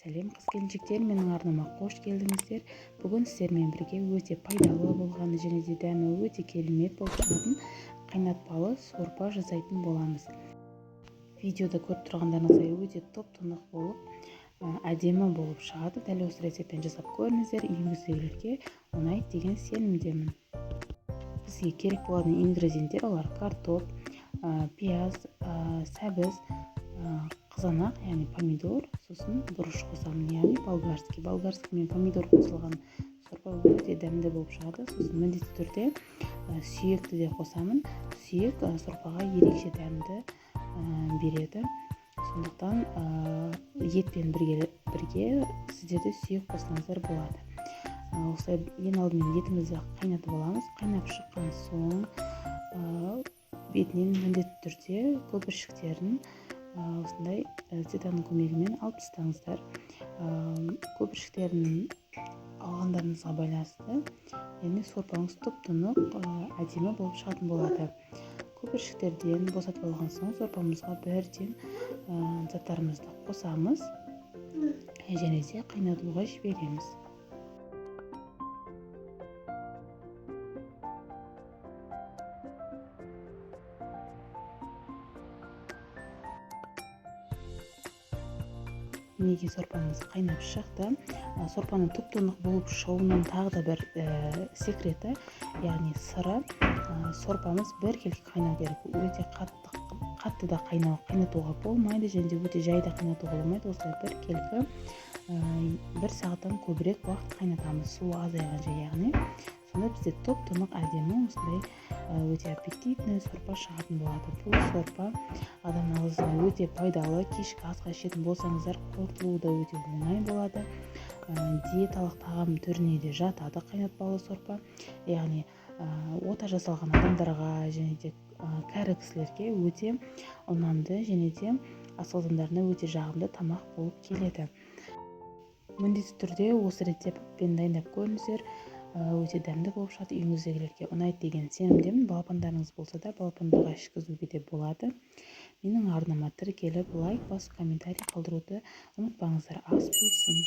сәлем қыз-келіншектер, менің арнама қош келдіңіздер. Бүгін сіздермен бірге өте пайдалы болған және де дәмі өте керемет болып шығатын қайнатпалы сорпа жасайтын боламыз. Видеода көріп тұрғандарыңыздай өте топ-тұнық болып әдемі болып шығады. Дәл осы рецептпен жасап көріңіздер, үйіңіздегілерге ұнайды деген сенімдемін. Бізге керек болатын ингредиенттер олар картоп, пияз, сәбіз, қызанақ, яғни помидор, сосын бұрыш қосамын, яғни болгарский. Болгарский мен помидор қосылған сорпа өте дәмді болып шығады. Сосын міндетті түрде сүйекті де қосамын. Сүйек сорпаға ерекше дәмді береді. Сондықтан етпен бірге сіздерде сүйек қоссаңыздар болады. Осылай ең алдымен етімізді қайнатып аламыз. Қайнап шыққан соң бетінен міндетті түрде көпіршіктерін осындай цитаның көмегімен алып тастаңыздар. Көпіршіктерін алғандарыңызға байланысты, яғни сорпаңыз топ-тұнық әдемі болып шығатын болады. Көпіршіктерден босатып алған соң сорпамызға бірден заттарымызды қосамыз және де қайнатуға жібереміз. Неге сорпамыз қайнап шықты. Сорпаның топ-тұнық болып шығуының тағы да бір секреті, яғни сыры, сорпамыз біркелкі қайнау керек. Өте қатты да қайнатуға болмайды, және де өте жайда қайнатуға болмайды. Осылай біркелкі 1 сағаттан көбірек уақыт қайнатамыз, суы азайғанша, яғни сонда бізде топ-тұнық әдемі осындай өте аппетитный сорпа шығатын болады. Бұл сорпа адам ағзасына өте пайдалы. Кешкі асқа ішетін болсаңыздар, қорытылуы да өте оңай болады. Диеталық тағам түріне де жатады қайнатпалы сорпа. Яғни ота жасалған адамдарға және де кәрі кісілерге өте ұнамды және де асқазандарына өте жағымды тамақ болып келеді. Міндетті түрде осы рецептпен дайындап көріңіздер. Өте дәмді болып шығады, үйіңіздегілерге ұнайды деген сенімдемін. Балапандарыңыз болса да балапандарға ішкізуге де болады. Менің арнама тіркеліп, лайк басып, комментарий қалдыруды ұмытпаңыздар. Ас болсын!